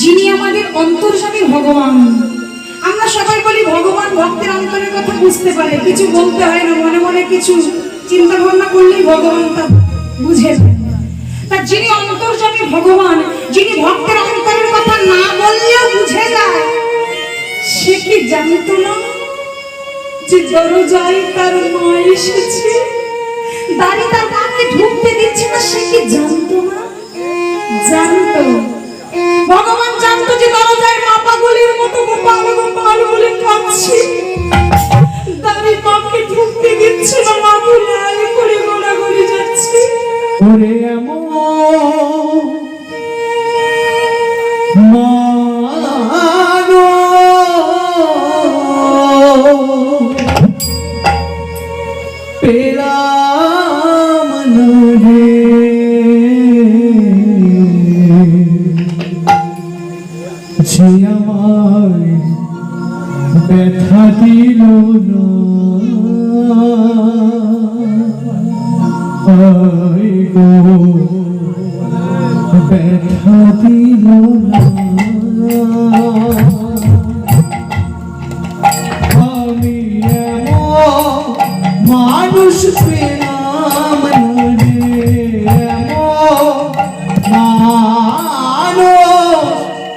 যিনি আমাদের অন্তর্যামী ভগবান। আমরা সবাই বলি ভগবান ভক্তের অন্তরের কথা বুঝতে পারে, কিছু বলতে হয় না, মনে মনে কিছু চিন্তা ভাবনা করলেই ভগবান তা বুঝে যায়। তা যিনি অন্তর্যামী ভগবান, যিনি ভক্তের অন্তরের কথা না বললেও বুঝে যায়, সে কি জানতো না যে দরজায় তার মা এসেছে, দাঁড়িয়ে তার মাকে ঢুকতে দিচ্ছে না, সে কি জানতো না? জানতো। ভগবান জানতো যে দরজায় মা পাগলের মতো গোপাল গোপাল বলে কাঁদছে, দাঁড়িয়ে মাকে ঢুকতে দিচ্ছে না, মা ভুলাই করে গোড়াগড়ি যাচ্ছে। ওরে এমন মানো পেলাম না রে, যে আমায় ব্যথা দিল না, ব্যথা দিল না। আমি এমন মানুষ পেলাম না রে, এমন মানুষ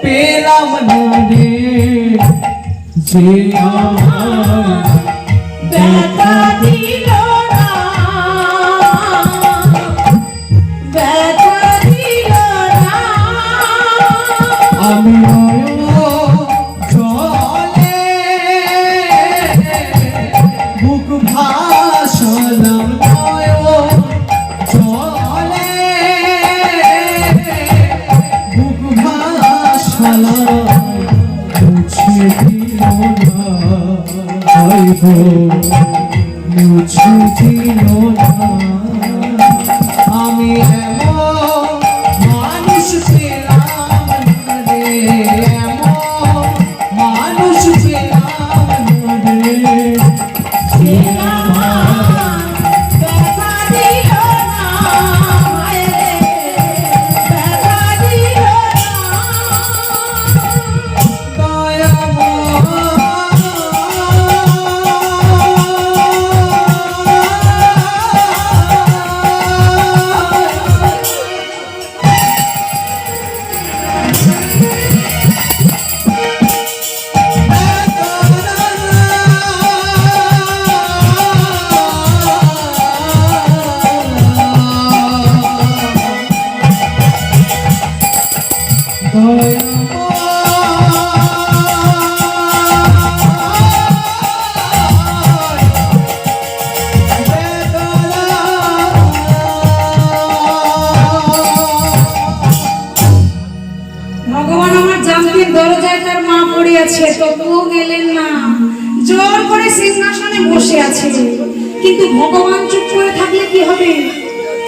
পেলাম না রে, যে আমার ব্যথা দিল না, ব্যথা দিল না। আমি জলে বুক ভাসালাম, জলে বুক ভাসালাম, মুছে দিল না, মুছে দিল না। আমি এমন মানুষ পেলাম না রে, এমন মানুষ পেলাম না রে, যে আমার ব্যথা দিল না, ব্যথা দিল ভগবান আমার জানতেন দরজায় তার মা পড়ে আছে, তবুও গেলেন না, জোর করে সিংহাসনে বসে আছে। কিন্তু ভগবান চুপ করে থাকলে কি হবে?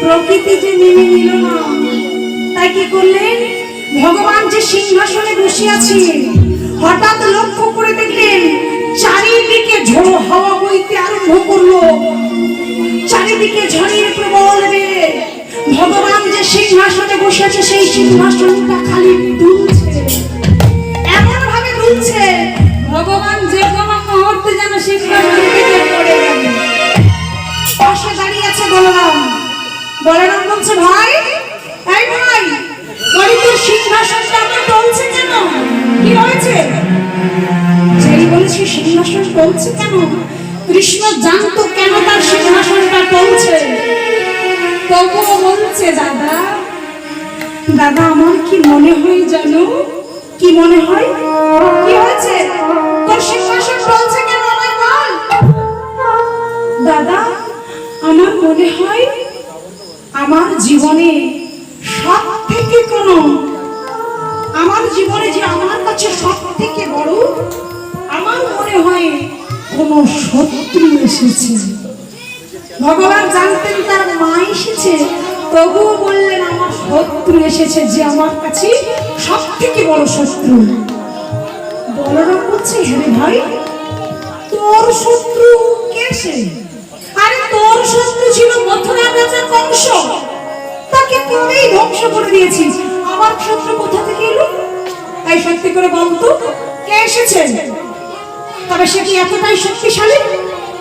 প্রকৃতি যে মেনে নিল না, তাই কি করলেন? ভগবান যে সিংহাসনে বসে আছে, হঠাৎ লক্ষ্য করে দেখলেন চারিদিকে ঝোড়ো হাওয়া বইতে আরম্ভ করলো, চারিদিকে ঝড়ের প্রবল বেগ। ভগবান যে সিংহাসনে বসে আছে, সেই সিংহাসনটা খালি দুলছে, এমন ভাবে দুলছে ভগবান যে কোনো মুহূর্তে যেন সিংহাসন থেকে পড়ে যাবে। পাশে দাঁড়িয়ে আছে বলরাম। বলরাম বলছে, ভাই, এই ভাই, বলি তোর সিংহাসনটা আমার টলছে কেন? কি হয়েছে? যেই বলেছে সিংহাসন টলছে কেন, কৃষ্ণ জানতো কেন তার সিংহাসনটা টলছে, তবুও বলছে, দাদা, দাদা, আমার কি মনে হয় জানো? কি মনে হয়? কি হয়েছে? তোর সিংহাসন টলছে কেন, আমায় বল। দাদা, আমার মনে হয় আমার জীবনে সব থেকে কোনো, আমার জীবনে যে আমার কাছে সব থেকে বড়, আমার মনে হয় কোনো শত্রু এসেছে। ভগবান জানতেন তার মা এসেছে, তবুও বললেন আমার শত্রু এসেছে, যে আমার কাছে সব থেকে বড় শত্রু। বলরাম বলছে, হ্যাঁ ভাই, তোর শত্রু কে সে? আরে তোর শত্রু ছিল মথুরা রাজা কংস, তাকে তুই ধ্বংস করে দিয়েছিস। আমার শত্রু কোথা থেকে এলো? এই সত্যি করে বলতো কে এসেছে? তবে সে কি এতটাই শক্তিশালী?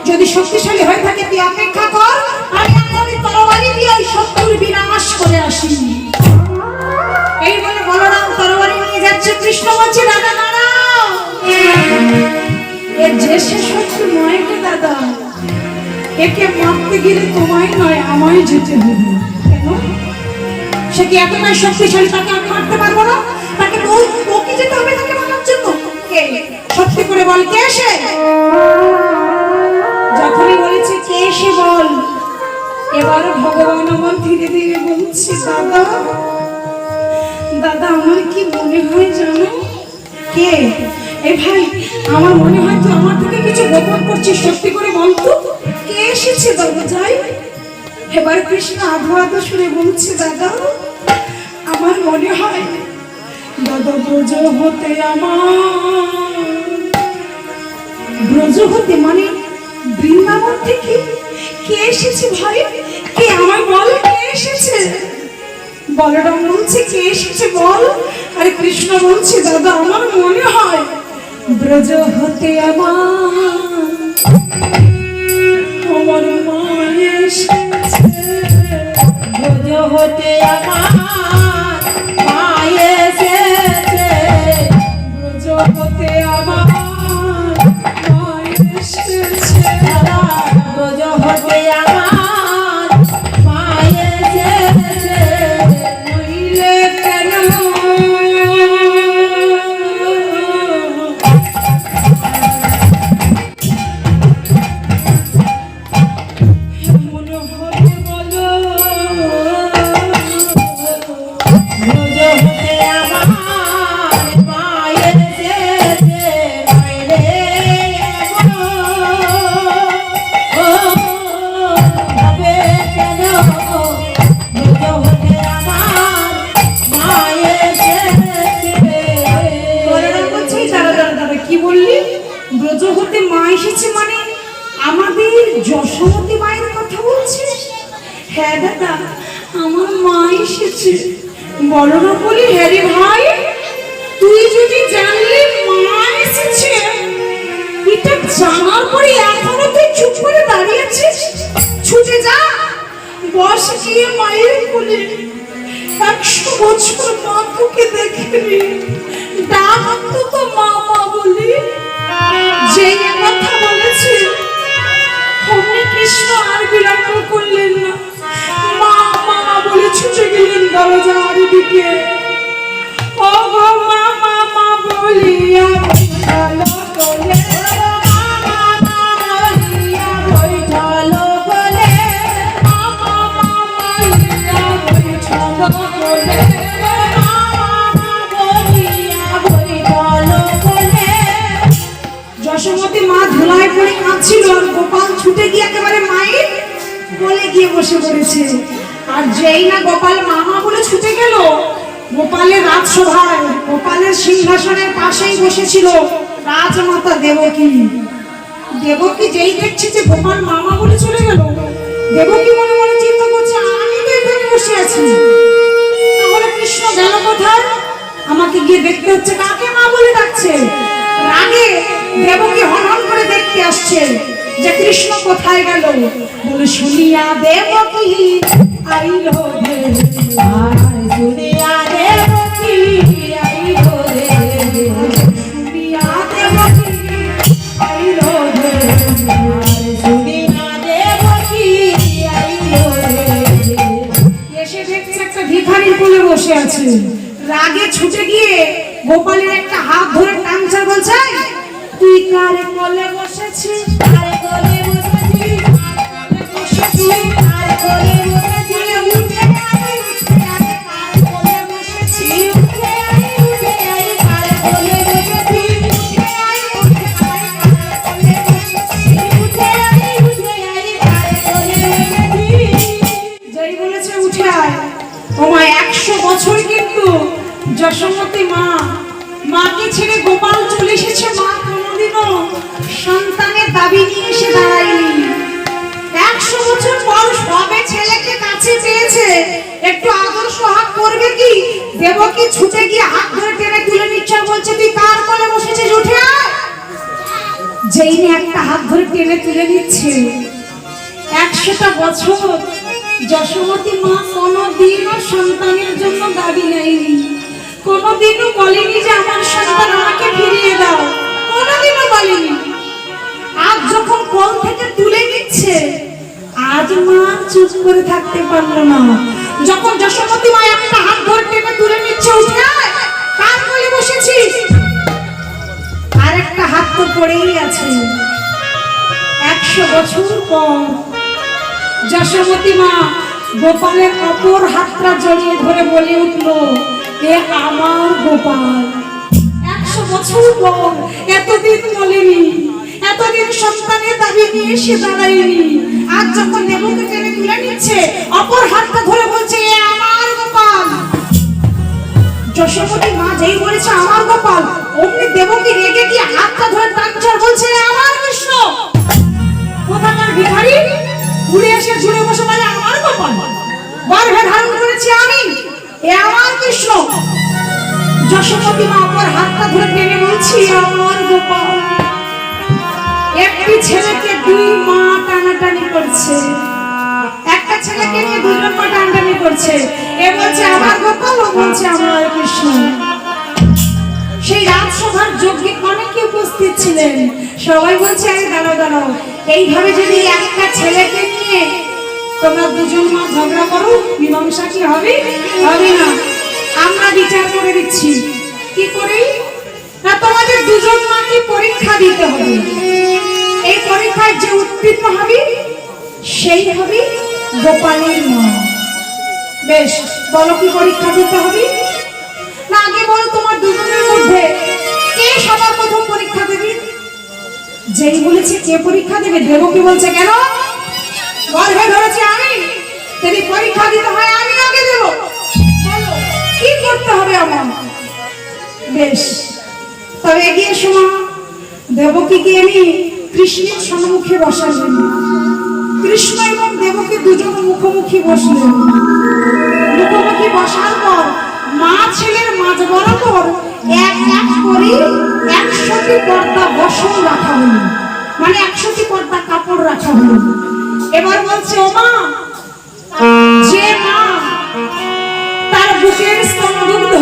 যদি শক্তিশালী হয়ে থাকে তুই অপেক্ষা কর, আমি এখনই তরবারি দিয়ে ওই শত্রুর বিনাশ করে আসি। এই বলে বলরাম তরবারি নিয়ে যাচ্ছে। কৃষ্ণ বলছে দাদা দাঁড়াও, এর যে সে শত্রু নয় কে দাদা, একে মারতে গেলে তোমায় নয় আমায় যেতে হবে। কেন? সে কি এতটাই শক্তিশালী, তাকে আমি মারতে পারবো না? তাকে ওকে যেতে হবে তাকে মারার জন্য। কে? সত্যি করে বল কে সে? যখনই বলেছে কে সে বল, এবার ভগবান আমার ধীরে ধীরে বলছে দাদা দাদা আমার কি মনে হয় জানো? কে? এই ভাই আমার মনে হয় তুই আমার থেকে কিছু গোপন করছিস, সত্যি করে বলতো কে এসেছে দাদা যাই। এবার কৃষ্ণ আধো আধো শুনে বলছে দাদা আমার মনে হয় দাদা ব্রজ হতে ব্রজ হতে মানে বৃন্দাবন থেকে কে এসেছে ভাই? কে আমায় বল কে এসেছে? বলরাম বলছে কে এসেছে বল। আরে কৃষ্ণ বলছে দাদা আমার মনে হয় ব্রজ হতে আমার মা এসেছে। ব্রজ হতে আমার মা এসেছে, ব্রজ হতে আমার মা এসেছে। ব্রজ হতে আমার মা এসেছে, নইলে কেন মনে হবে বলো? ব্রজ হতে আমার মা এসেছে, মাইরে ও ভাবে কেন? ব্রজ হতে আমার মা এসেছে। বলরাম বলছে দাঁড়া দাঁড়া দাঁড়া কি বললি? ব্রজ হতে মা এসেছে মানে আমাদের যশোমতী মায়ের কথা বলছিস? হ্যাঁ দাদা আমার মা এসেছে। বলরাম বলি হ্যাঁ রে ভাই, তুই যদি জানলি মা এসেছে, এটা জানার পরে এখনো তুই চুপ করে দাঁড়িয়ে আছিস? ছুটে যা, বস গিয়ে মায়ের কোলে, 100 বছর মা তোকে দেখেনি, ডাক অন্তত মা মা বলি। যেই কথা বলেছে অমনি কৃষ্ণ আর বিলম্ব করলেন না, মা মা বলে ছুটে গেলেন দরজার দিকে। ও গো মা মা মা বলিয়া বৈঠালো কোলে, বৈঠালো বলে, মা মা মা বলিয়া বৈঠালো কোলে, বৈঠালো বলে। যশোমতী মা ধুলায় পড়ে কাঁদছিল আর গোপাল ছুটে গিয়ে একেবারে মায়ের কোলে গিয়ে বসে পড়েছে। আর যেই না গোপাল মামা বলে ছুটে গেল, গোপালের রাজসভায় গোপালের সিংহাসনের পাশেই বসেছিল রাজমাতা দেবকী। দেবকী যেই দেখছে যে গোপাল মামা বলে চলে গেল, দেবকী মনে মনে চিন্তা করছে আমি তো এখানে বসে আছি, তাহলে কৃষ্ণ গেল কোথায়? আমাকে গিয়ে দেখতে হচ্ছে কাকে মা বলে ডাকছে। রাগে দেবকী হনহন করে দেখতে আসছে যে কৃষ্ণ কোথায় গেল। বলে শুনিয়া দেবকী আইলো রে, আর শুনিয়া দেবকী আইলো রে, শুনিয়া দেবকী আইলো রে, আর শুনিয়া দেবকী আইলো রে। এসে দেখছে একটা ভিখারির কোলে বসে আছে। রাগে ছুটে গিয়ে গোপালের একটা হাত ধরে টানছে, বলছে তুই কার কোলে বসেছিস? আর কোলে বসেছি, তুই আর কোলে বসেছি, উঠে আয়, কার কোলে বসেছি? উঠে আই, উঠে আই, আর কোলে বসেছি, উঠে আয়, কার কোলে বসেছি? উঠে আই, উঠে আই, আর কোলে বসেছি। যেই বলেছে উঠে আয়, তোমার 100 বছর কিন্তু যশোমতী মা মাকে ছেড়ে গোপাল চলে এসেছে। মা কোনোদিনও সন্তানের দাবি নিয়ে এসে দাঁড়ায়নি। 100 বছর পর সবে ছেলেকে কাছে পেয়েছে, একটু আদর সোহাগ করবে কি? দেবকী ছুটে গিয়ে হাত ধরে টেনে তুলে নিচ্ছে টিচার বলছে তুই কার কোলে বসেছিস, উঠে আয়। যেই নিয়ে একটা হাত ধরে টেনে তুলে নিচ্ছে। 100টা বছর যশোমতী মা কোনোদিনও সন্তানের জন্য দাবি নেয়নি, কোনোদিনও বলেনি যে আমার সন্তান আমাকে ফিরিয়ে দাও, কোনোদিনও বলেনি। আজ যখন কোল থেকে তুলে নিচ্ছে, আজ মা চুপ করে থাকতে পারলো না। যখন যশোমতী মা একটা হাত ধরে টেনে তুলে নিচ্ছে, উঠে আয়, কার কোলে বসেছিস? আর একটা হাত তো পড়েই আছে। 100 বছর পর যশোমতী মা গোপালের অপর হাতটা জড়িয়ে ধরে বলে উঠলো, এ আমার গোপাল। 100 বছর পর এতদিন বলেনি, এতদিন সন্তানের দাবি নিয়ে সে দাঁড়ায়নি। আজ যখন দেবকে টেনে তুলে নিচ্ছে, অপর হাতটা ধরে বলছে, এ আমার গোপাল। যশোমতী মা যেই বলেছে আমার গোপাল, অমনি দেবকী রেগে গিয়ে হাতটা ধরে টানছে আর বলছে, এ আমার কৃষ্ণ। কোথাকার ভিখারি উড়ে এসে জুড়ে বসে বলে, আমার গোপাল গর্ভে ধারণ করেছি আমি, এ আমার কৃষ্ণ। যশোমতী মা অপর হাতটা ধরে টেনে বলছি, আমার গোপাল। একটি ছেলেকে দুই মা টানাটানি করছে, একটা ছেলেকে নিয়ে দুজন মা টানাটানি করছে। এ বলছে আমার গোপাল, ও বলছে আমার কৃষ্ণ। সেই রাজসভার যজ্ঞে অনেকে উপস্থিত ছিলেন। সবাই বলছে, আরে দাঁড়াও দাঁড়াও, এইভাবে যদি একটা ছেলেকে নিয়ে তোমরা দুজন মা ঝগড়া করো, মীমাংসা কি হবে? হবে না। আমরা বিচার করে দিচ্ছি। কি করে? না, তোমাদের দুজন মাকে পরীক্ষা দিতে হবে। এই পরীক্ষায় যে উত্তীর্ণ হবে সেই হবে গোপালের মা। বেশ, বলো কি পরীক্ষা দিতে হবে? না, আগে বলো তোমার দুজনের মধ্যে কে সবার প্রথম পরীক্ষা দেবে? যেই বলেছে কে পরীক্ষা দেবে, দেবকী বলছে, কেন? গর্ভে ধরেছি আমি, যদি পরীক্ষা দিতে হয় আমি আগে দেব। বলো কি করতে হবে আমার? বেশ, তবে এগিয়ে শোনো। দেবকীকে আমি কৃষ্ণের সম্মুখে বসালেন। কৃষ্ণ এবং দেবকী দুজন মুখোমুখি বসলেন। মুখোমুখি বসার পর মা ছেলের মাঝ বরাবর এক এক করে 100টি পর্দা বসন রাখা হলো, মানে 100টি পর্দা কাপড় রাখা হলো। এবার বলছে, ও মা, যে মা তার বুকের স্তনদুগ্ধ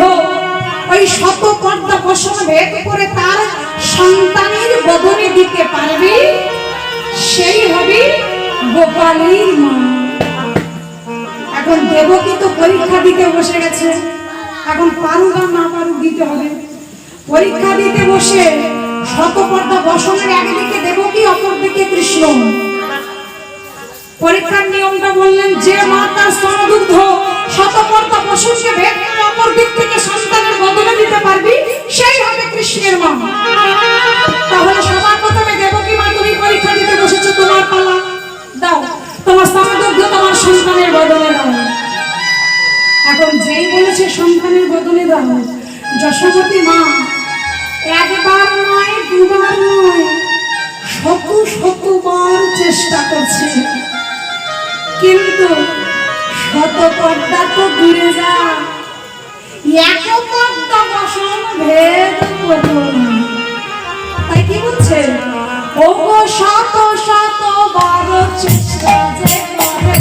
ওই 100 পর্দা বসন ভেদ করে তার সন্তানের বদনে দিতে পারবে, সেই হবে গোপালের মা। এখন দেবকী তো পরীক্ষা দিতে বসে গেছে, এখন পারুক আর না পারুক দিতে হবে। পরীক্ষা দিতে বসে 100 পর্দা বসনের একদিকে দেবকী, অপরদিকে কৃষ্ণ। পরীক্ষার নিয়মটা বললেন, যে মা তার স্তনদুগ্ধ 100 পর্দা বসনকে ভেদ করে অপর দিক থেকে সন্তানের বদলে দিতে পারবি, সেই হবে কৃষ্ণের মা। তাহলে সবার প্রথমে দেবকী মা, তুমি পরীক্ষা দিতে বসেছো, তোমার পালা, দাও তোমার স্তনদুগ্ধ তোমার সন্তানের বদলে দাও। এখন যেই বলেছে সন্তানের বদলে দাও, যশোমতী মা একবার নয়, দুবার নয়, 100বার চেষ্টা করছে, কিন্তু 100 পর্দা তো দূরে যা, এক পর্দা বসন ভেদ করলো না। তাই কি বলছে, ও গো 100বার চেষ্টা যে করে,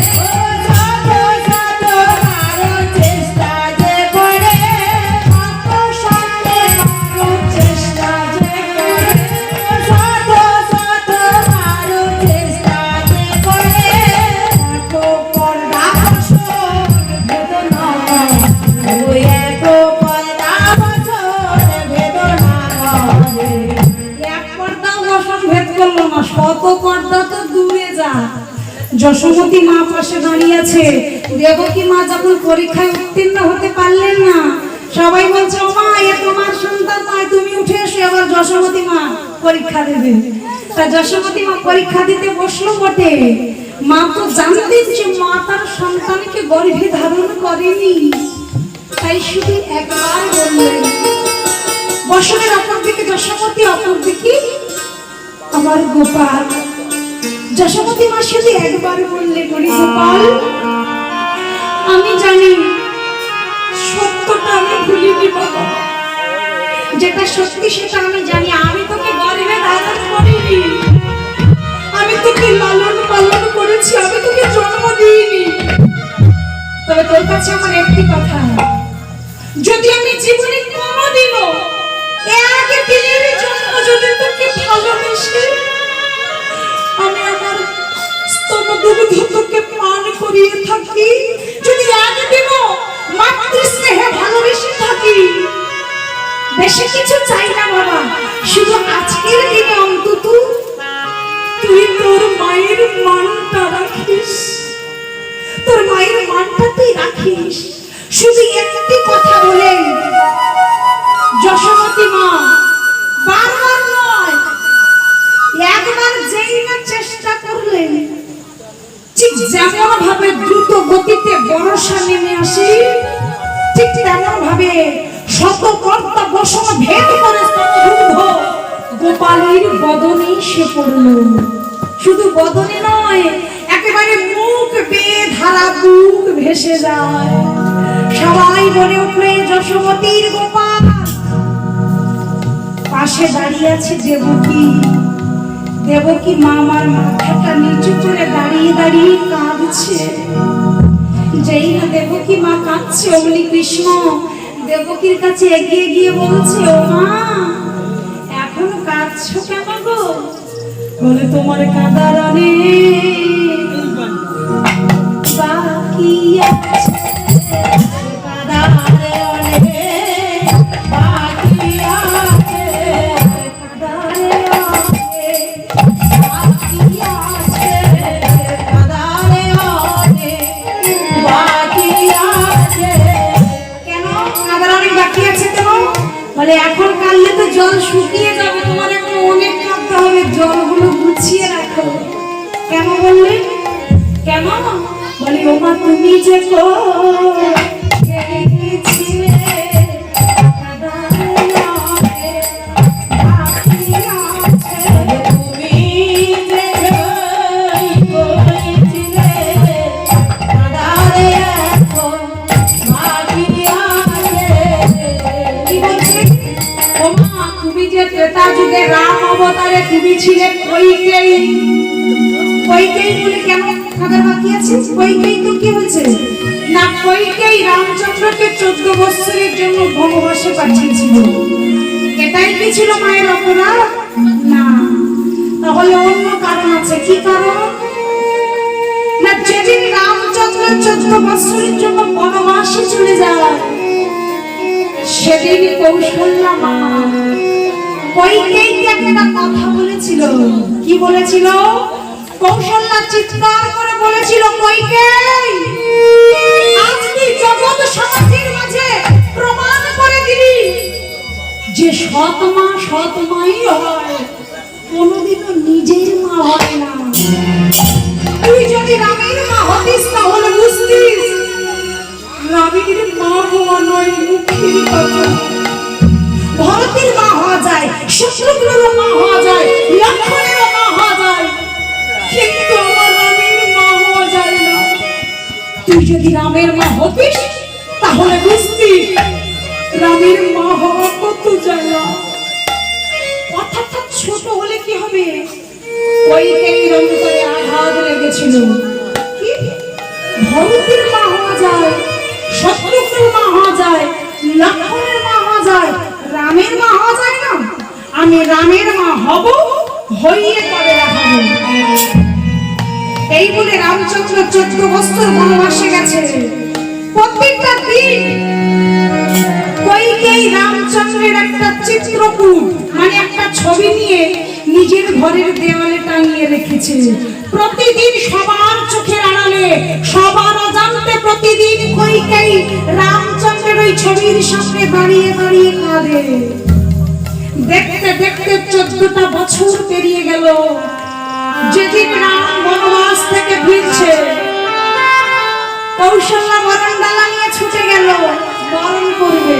যশোমতী মা পাশে দাঁড়িয়ে আছে। দেবকী মা যখন পরীক্ষায় উত্তীর্ণ হতে পারলেন না, সবাই বলছে, ও মা, এ তোমার সন্তান নয়, তুমি উঠে এসে আবার যশোমতী মা পরীক্ষা দেবে। তা যশোমতী মা পরীক্ষা দিতে বসলো বটে, মা তো জানতেন যে মা তার সন্তানকে গর্ভে ধারণ করেনি, তাই শুধু একবার বললেন। বসনের অপর দিকে যশোমতী, অপর দিকে আমার গোপাল। যশোমতী মা শুধু একবার বললে, বলি গোপাল, আমি জানি সত্যটা আমি ভুলিনি বাবা, যেটা সত্যি সেটা আমি জানি। আমি তোকে গর্ভে ধারণ করিনি, আমি তোকে লালন পালন করেছি, আমি তোকে জন্ম দিইনি। তবে তোর কাছে আমার একটি কথা, যদি আমি জীবনে কোনোদিনও এক দিনের জন্য যদি তোকে ভালোবেসে আমি আমার স্তনদুগ্ধ তোকে পান করিয়ে থাকি, যদি একদিনও মাতৃ স্নেহে ভালোবেসে থাকি, বেশি কিছু চাই না বাবা, শুধু আজকের দিনে অন্তত তুই তোর মায়ের মানটা রাখিস, তোর মায়ের মানটা তুই রাখিস। শুধু একটি কথা বলে যশোমতী মা বারবার নয়, একবার যেই না চেষ্টা করলেন, ঠিক যেমন ভাবে দ্রুত গতিতে বর্ষা নেমে আসে, ঠিক তেমন ভাবে শত কর্তা বসন ভেদ করে স্তম্ভ গোপালের বদনে সে পড়ল। শুধু বদনে নয়, একেবারে মুখ বেয়ে ধারা বুক ভেসে যায়। সবাই বলে উঠলে যশোমতীর গোপাল। পাশে দাঁড়িয়ে আছে দেবকী। দেবকী মা আমার মাথাটা নিচু করে দাঁড়িয়ে দাঁড়িয়ে কাঁদছে। যেই না দেবকী মা কাঁদছে, অমনি কৃষ্ণ দেবকীর কাছে এগিয়ে গিয়ে বলছে, ও মা এখন কাঁদছো কেন গো? বলে তোমার কাঁদার অনেক বাকি আছে, কাঁদার অনেক বাকি আছে, কাঁদার অনেক বাকি আছে, কাঁদার অনেক বাকি আছে। কেন কাঁদার অনেক বাকি আছে কেন? বলে এখন কাঁদলে তো জল শুকিয়ে যাবে, তোমার এখন অনেক কাঁদতে হবে, জলগুলো গুছিয়ে রাখো। কেন বললে? কেন? বলে ও মা তুমি যে গেছিলে ত্রেতা যুগে রাম অবতারে তুমি ছিলে কইকেয়ী। কইকেয়ী বলে কেন কাঁদার বাকি আছে? কইকেয়ী তো কি হয়েছে না, কইকেয়ী রামচন্দ্রকে 14 বছরের জন্য বনবাসে পাঠিয়েছিল। এটাই কি ছিল মায়ের অপরাধ? না, তাহলে অন্য কারণ আছে। কি কারণ? না, যেদিন রামচন্দ্র 14 বছরের জন্য বনবাসে চলে যায়, সেদিন কৌশল্যা মা কইকেয়ীকে একটা কথা বলেছিল। কি বলেছিল? কৌশল্যা চিৎকার করে বলেছিল, কইকেয়ী আজ তুই জগৎ সমাজের মাঝে প্রমাণ করে দিলি যে সৎ মা সৎ মাই হয়, কোনোদিনও নিজের মা হয় না। তুই যদি রামের মা হতিস তাহলে বুঝতিস রামের মা হওয়া নয় মুখের কথা। ভরতের মা হওয়া যায়, শত্রুঘ্নেরও মা হওয়া যায়, লক্ষ্মণেরও মা হওয়া যায়, কিন্তু আমার রামের মা হওয়া যায় না। তুই যদি রামের মা হতিস তাহলে বুঝতিস রামের মা হওয়া কত জ্বালা। কথাটা ছোট হলে কি হবে? কইকেয়ীর অন্তরে আঘাত লেগেছিল। কি ভরতের মা হওয়া যায়, শত্রুঘ্নের মা হওয়া যায়, লক্ষ্মণের মা হওয়া যায়, রামের মা হওয়া যায় না? আমি রামের মা হব, হইয়ে তবে রাখাবো। এই বলে রামচন্দ্র 14 বছর বনবাসে গেছে। প্রত্যেকটা দিন কইকেয়ী রামচন্দ্রের একটা চিত্রকূট মানে একটা ছবি নিয়ে নিজের ঘরের দেওয়ালে টাঙিয়ে রেখেছে। প্রতিদিন সবার চোখের আড়ালে, সবার অজান্তে প্রতিদিন কইকেয়ী রামচন্দ্রের ওই ছবির সামনে দাঁড়িয়ে দাঁড়িয়ে কাঁদে। দেখতে দেখতে 14টা বছর পেরিয়ে গেল। যেদিন রাম বনবাস থেকে ফিরছে, কৌশল্যা বরণডালা নিয়ে ছুটে গেল বরণ করবে,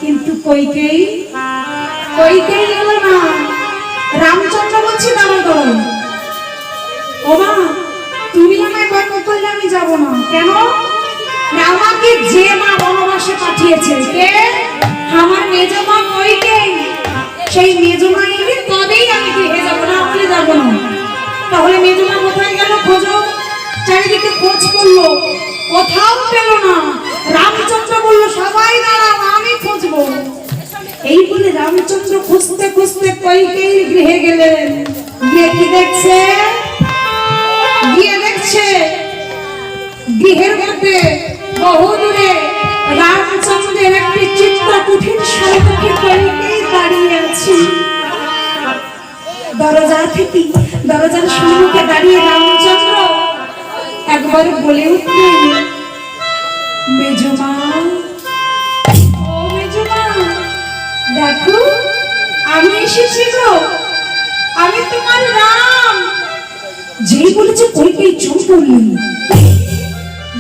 কিন্তু কইকেয়ী এলো না। রামচন্দ্র বলছে, দাঁড়ো দাঁড়ো, ও মা তুমি আমায় বরণ করলে আমি যাব না। কেন? আমাকে যে মা বনবাসে পাঠিয়েছে, কে? আমার মেজ পেল না। রামচন্দ্র বলল, সবাই দাঁড়াও, আমি খুঁজবো। এই বলে রামচন্দ্র খুঁজতে খুঁজতে কইকেয়ীর গৃহে গেলেন। গিয়ে কি দেখছে? গৃহের মধ্যে বহু দূরে রামচন্দ্রের একটি চিত্রকুঠির সম্মুখে কইকেয়ী দাঁড়িয়ে আছে। দরজার সম্মুখে দাঁড়িয়ে রামচন্দ্র একবার বলে উঠলেন, মেজমা, ও মেজমা, দেখো আমি এসেছি গো, আমি তোমার রাম। যেই বলেছে কইকেয়ী চুপ করলেন।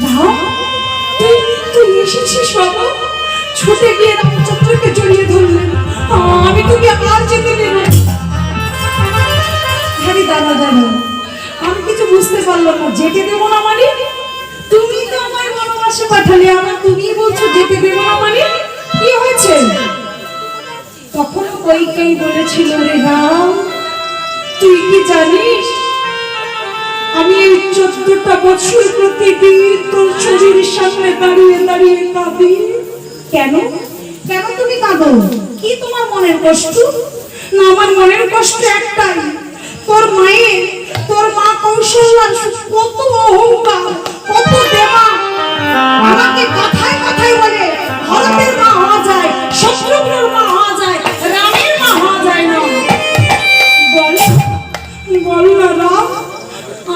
রাম, তুই এসেছিস বাবা? ছুটে গিয়ে রামচন্দ্রকে জড়িয়ে ধরলেন। আমি তোকে আর যেতে দেব না। দাদা, আমি কিছু বুঝতে পারলাম না। যেতে দেবো না মানে? তুমি তো আমার বনবাসে পাঠালে, আমার তুমি বলছো যেতে দেবো না মানে? কি হয়েছে? তখন কইকেয়ী বলেছিল, রে রাম, তুই কি জানিস আমি এই 14টা বছর প্রতিদিন তোর শরীর সামনে দাঁড়িয়ে দাঁড়িয়ে কাঁদি। কেন তুমি কাঁদো? কি তোমার মনের কষ্ট? না, আমার মনের কষ্ট একটাই, তোর মা কৌশল্যার কত অহংকার, কত দেবা। আমাকে কথায় কথায় বলে ভরতের মা হওয়া যায়, শত্রুঘ্নের মা হওয়া যায়, রামের মা হওয়া যায় না। বল না রাম,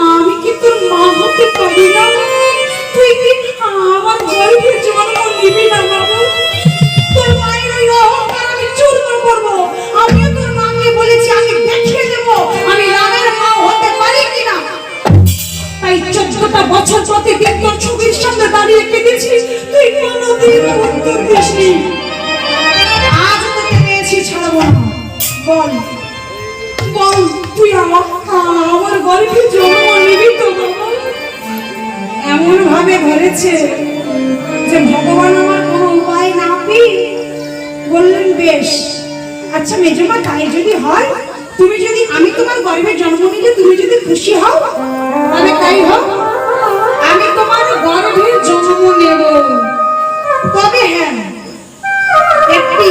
আমি কি তোর মা হতে পারি না? তুই কি আমার গর্ভে জন্ম নিবি না বাবু? তোর মায়ের ওই অহংকার আমি চূর্ণ করবো। আমিও তোর মাকে বলেছি, আমি দেখিয়ে দেবো আমি রামের মা হতে পারি কিনা। তাই 14টা বছর প্রতিদিন তোর ছবির সামনে দাঁড়িয়ে কেঁদেছি, তুই কোনোদিন উত্তর দিসনি। আজ তোকে পেয়েছি, ছাড়বো না। বল, তুই আমার গর্ভে জন্ম নিবি তো? এমন ভাবে ধরেছে যে ভগবান আমার কোনো উপায় না পেয়ে বললেন, বেশ, আচ্ছা মেজমা, তাই যদি হয়, আমি তোমার গর্ভে জন্ম নিলে তুমি যদি খুশি হও, তাহলে তাই হোক, আমি তোমার গর্ভে জন্ম নেব। তবে হ্যাঁ, একটি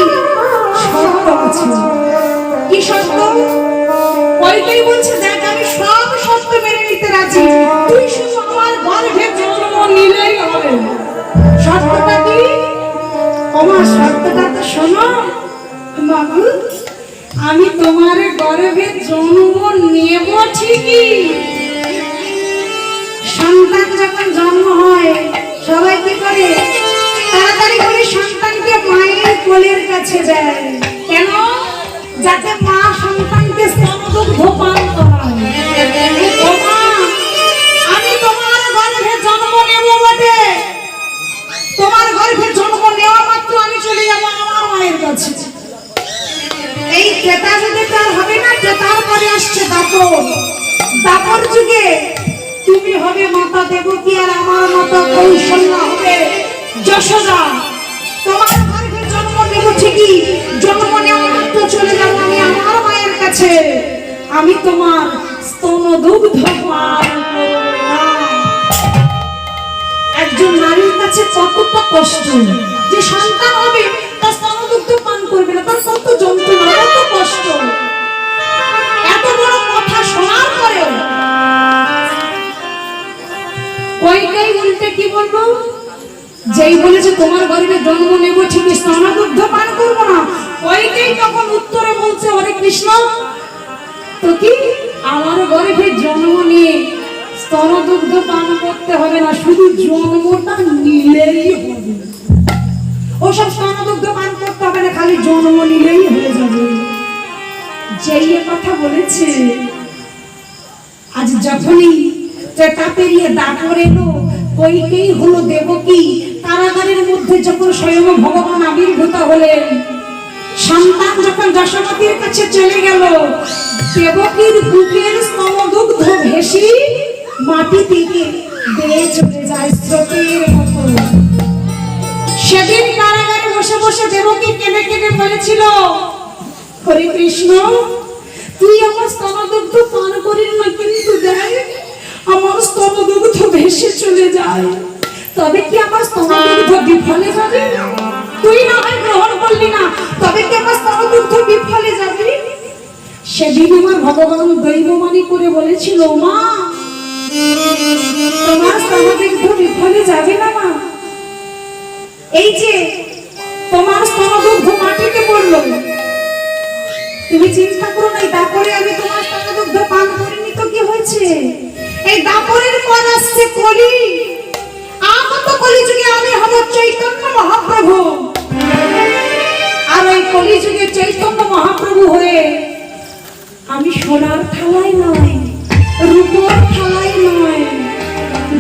শর্ত আছে। কি শর্ত? কইকেয়ী বলছে, দেখ, আমি সব শর্ত মেনে নিতে রাজি, তুই শুধু আমার গর্ভে জন্ম নিলেই হবে। শর্তটা কি? আমার শর্তটা তো শোনো বাবু। আমি তোমার গর্ভে জন্ম নেব ঠিকই, সন্তান যখন জন্ম হয় সবাই কি করে? তাড়াতাড়ি করে সন্তানকে মায়ের কোলের কাছে যায়। কেন? যাতে মা সন্তানকে স্তনদুগ্ধ পান করায়। আমি তোমার গর্ভে জন্ম নেব বটে, তোমার গর্ভে জন্ম নেওয়া মাত্র আমি চলে যাব আমার মায়ের কাছে। এই ত্রেতা যুগে তার হবে না, ত্রেতার পরে আসছে দাপর যুগে তুমি হবে মাতা দেবকী, আর আমার মাতা কৌশল্যা হবে যশোদা। তোমার গর্ভে জন্ম নেব ঠিকই, জন্ম নেওয়া মাত্র চলে যাব আমি আমার মায়ের কাছে। আমি তোমার স্তনদুগ্ধ পান করব না। একজন নারীর কাছে কতটা কষ্ট যে সন্তান হবে, তার স্তনদুগ্ধ পান করবে না, তার কত যন্ত্রণা, কত কষ্ট। এত বড় কথা শোনার পরেও কইকেয়ী উল্টে কি বলবো? যেই বলেছে তোমার গর্ভে জন্ম নেব ঠিকই, স্তনদুগ্ধ পান করবো না, কইকেয়ী তখন উত্তরে বলছে, হরে কৃষ্ণ, তো কি আমার গর্ভে জন্ম নিয়ে স্তনদুগ্ধ পান করতে হবে না, শুধু জন্মটা নিলেই হবে। ওসব স্তনদুগ্ধ পান করতে হবে না, খালি জন্ম নিলেই হয়ে যাবে। যেই কথা বলেছে, আজ যখনই ত্রেতা পেরিয়ে দাপর এলো, কইকেয়ী হলো দেবকী। কারাগারের মধ্যে যখন স্বয়ং ভগবান আবির্ভূত হলেন, সন্তান যখন যশোমতীর কাছে চলে গেল, দেবকীর বুকের স্তনদুগ্ধ ভেসে মাটি থেকে বেয়ে চলে যায় স্রোতের মতো। সেদিন কারাগারে বসে বসে দেবকী কেঁদে কেঁদে বলেছিল, হরে কৃষ্ণ, তুই আমার স্তনদুগ্ধ পান করিস না, কিন্তু দেখ আমার স্তনদুগ্ধ ভেসে চলে যায়। তবে কি আমার স্তনদুগ্ধ বিফলে যাবে? তুই না হয় গ্রহণ করলি না, তবে কি আমার স্তনদুগ্ধ বিফলে যাবে? সেদিন আমার ভগবান দৈবমানি করে বলেছিল, মা তোমার স্তনদুগ্ধ বিফলে যাবে না মা। এই যে তোমার স্তনদুগ্ধ মাটিতে পড়লো, তুমি চিন্তা করো না, তারপরে আমি তোমার স্তনদুগ্ধ পান করিনি তো কি হয়েছে? এই দাপরের পর আসছে কলি, আগত কলিযুগে আমি হব চৈতন্য মহাপ্রভু। আর ওই কলিযুগে চৈতন্য মহাপ্রভু হয়ে আমি সোনার থালায় নয়, রূপোর থালায় নয়,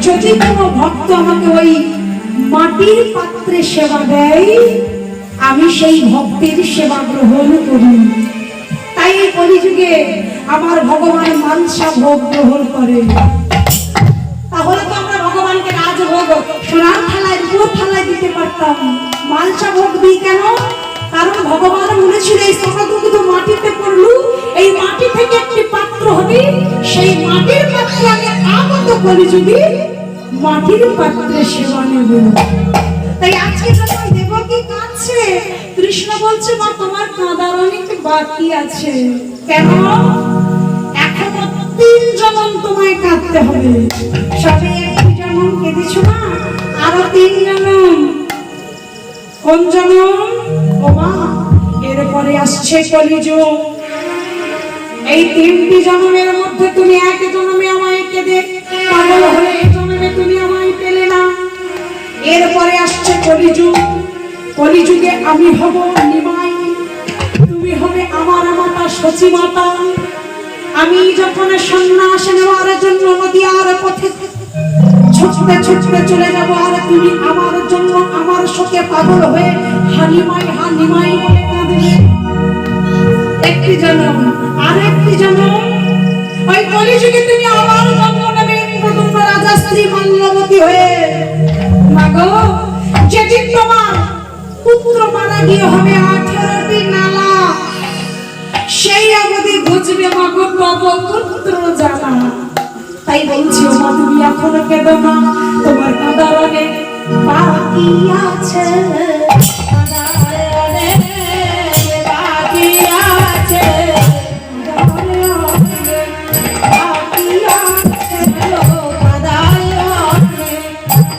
যদি কোনো ভক্ত আমাকে ওই মাটির পাত্রে সেবা দেয়, আমি সেই ভক্তের সেবা গ্রহণ করি। তাই এই কলিযুগে আমার ভগবান মানসা ভোগ গ্রহণ করে। তাহলে তো আমরা ভগবানকে রাজভোগ সোনার থালায় রূপোর থালায় দিতে পারতাম, মানসা ভোগ দিই কেন? কারণ ভগবান বলেছিল এই স্তনদুগ্ধ মাটিতে পড়লু, এই মাটি থেকে একটি পাত্র হবে, সেই মাটির পাত্রে আমি আগত কলিযুগে মাটির পাত্রে সেবা নেব। তাই আজকে যখন দেবকী কাঁদছে, কৃষ্ণ বলছে, মা তোমার কাঁদার অনেক বাকি আছে। কেন? এখনো 3 জনম তোমায় কাঁদতে হবে। সবে 1 জনম কেঁদেছো না, আরো 3 জনম। কোন জনম? ও মা, এরপরে আসছে কলিযুগ। এই 3টি জনমের মধ্যে তুমি 1 জনমে আমায় কেঁদে পাগল হলে, এই জনমে তুমি আমায় পেলে না। এরপরে আসছে কলিযুগ। কলিযুগে আমি হব নিমাই, তুমি হবে আমার মাতা সচী মাতা। আমি যখন সন্ন্যাস নেওয়ার জন্য নদীয়ার পথে ছুটতে ছুটতে চলে যাব, আর তুমি আমার জন্য আমার শোকে পাগল হয়ে হানিমাই হানিমাই বলে কাঁদবে। 1টি জনম। আর 1টি জনম ওই কলিযুগে তুমি আমার জন্ম নেবে ইন্দ্রদুম্ন রাজা স্ত্রী মাল্যবতী হয়ে। মাগো, যেদিন তোমার পুত্র মারা গিয়ে হবে 18টি নালা, সেই অবধি বুঝবে মাগো তব পুত্র জ্বালা। তাই বলছি, ও মা তুমি এখনো কেঁদো না, তোমার কাঁদার অনেক বাকি আছে, কাঁদার অনেক বাকি আছে, কাঁদার অনেক বাকি আছে, কাঁদার অনেক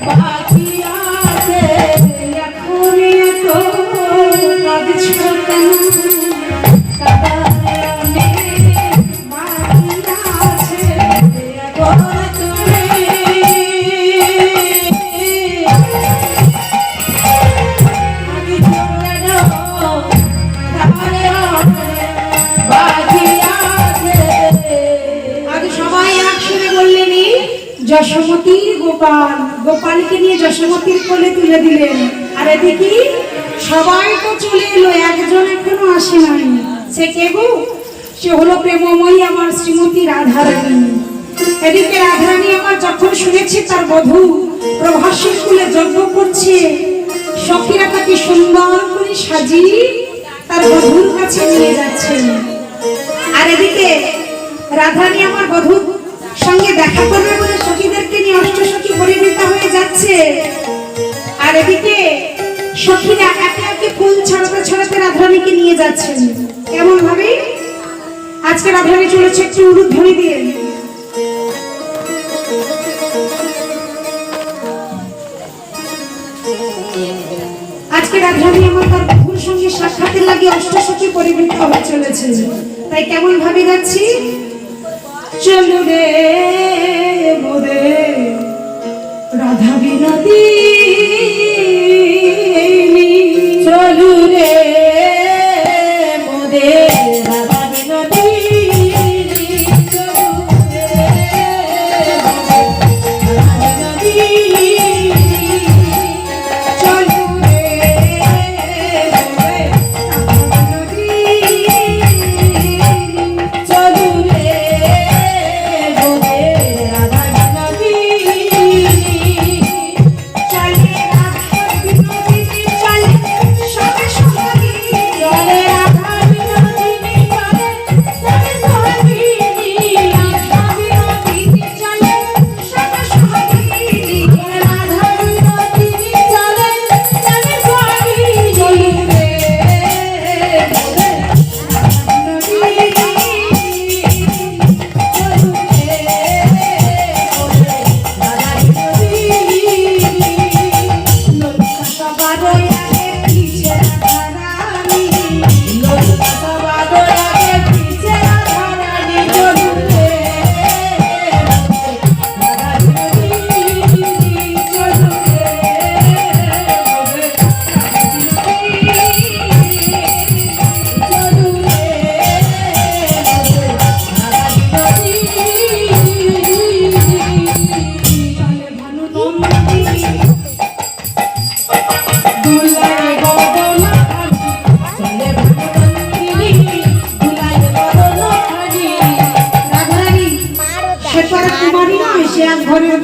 বাকি আছে। এখন এত কাঁদছো কেন? কাঁদার অনেক বাকি আছে, এখন তুমি যশোমতী গোপাল, গোপালকে নিয়ে যশোমতীর কোলে তুলে দিলেন। আর এদিকে সবাই তো চলে এলো, একজন এখনো আসে নাই। সে কে গো? সে হলো প্রেমময়ী আমার শ্রীমতী রাধারানী। এদিকে রাধারানী আমার যখন শুনেছে তার বধূ প্রভাসের কুলে যজ্ঞ করছে, সখীরা তাকে সুন্দর করে সাজিয়ে তার বধূর কাছে নিয়ে যাচ্ছেন। আর এদিকে রাধারানী আমার বধূর সঙ্গে দেখা করবে বলে সখীদেরকে নিয়ে অষ্টসখী পরিবৃতা হয়ে যাচ্ছে। আর এদিকে সখীরা একে একে ফুল ছড়াতে ছড়াতে রাধারানীকে নিয়ে যাচ্ছেন। কেমন ভাবে আজকে রাধারানী চলেছে একটু উলুধ্বনি দিয়ে। আজকে রাধারানী আমার তার বধূর সঙ্গে সাক্ষাতের লাগে অষ্টসখী পরিবৃতা হয়ে চলেছে। তাই কেমন ভাবে যাচ্ছি? চলো রে মোরে রাধা বিনোদিনী, চলো রে মোরে রাধা বিনোদিনী, চলো রে রাধা বিনোদিনী, চলো রে মোরে রাধা বিনোদিনী, চলো রে রাধা বিনোদিনী, চলো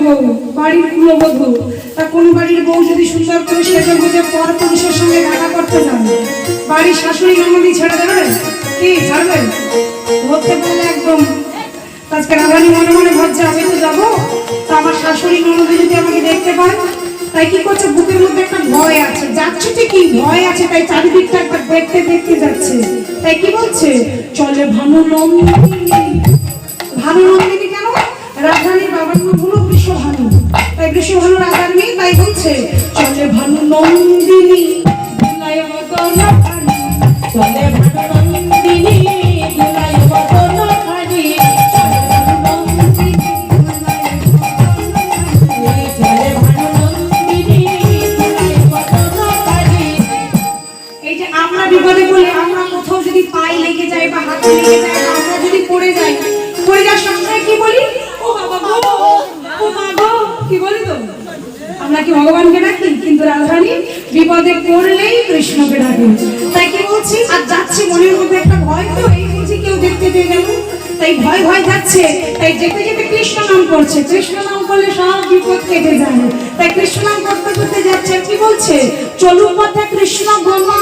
বউ, বাড়ির কুলবধূ। তা কোন বাড়ির বউ যদি সুন্দর করে সেজে গুজে পর পুরুষের সঙ্গে দেখা করতে যান, বাড়ির শাশুড়ি ননদি ছেড়ে দেবে? কি ছাড়বে? ধরতে পারলে একদম। আজকে রাধানি মনে মনে ভাবছে আমি তো যাবো, তা আমার শাশুড়ি ননদি যদি আমাকে দেখতে পায়, তাই কি করছে, বুকের মধ্যে একটা ভয় আছে, যাচ্ছে ঠিকই ভয় আছে, তাই চারিদিকটা একবার দেখতে দেখতে যাচ্ছে। তাই কি বলছে, চলে ভানু নন্দিনী। ভানু নন্দিনী কেন? রাধানির বাবার নাম হলো বৃষভানু, তাই বৃষভানু রাধার মেয়ে, তাই বলছে চলে ভানু নন্দিনী। দুলায় মদন খানি, চলে ভানু নন্দিনী দুলাই বদন খানি, চলে ভানু নন্দিনী চলে ভানু নন্দিনী দুলাই বদন খানি। এই যে আমরা বিপদে বলে আমরা কোথাও যদি পায়ে লেগে যায় বা হাতে লেগে যায় বা আমরা যদি পড়ে যাওয়ার সময় কি বলি, ও বাবা গো, ও মা গো, কি বলি তো? আমরা কি ভগবানকে ডাকি? কিন্তু রাধারানী বিপদে পড়লেই কৃষ্ণকে ডাকে। তাই কি বলছি, আর যাচ্ছি মনের মধ্যে একটা ভয়, তো এই বুঝি কেউ দেখতে পেয়ে গেল, তাই ভয় ভয় যাচ্ছে, তাই যেতে যেতে কৃষ্ণ নাম করছে। কৃষ্ণ নাম করলে সব বিপদ কেটে যায়, তাই কৃষ্ণ নাম করতে করতে যাচ্ছে। কি বলছে, চলু পথে কৃষ্ণ গমা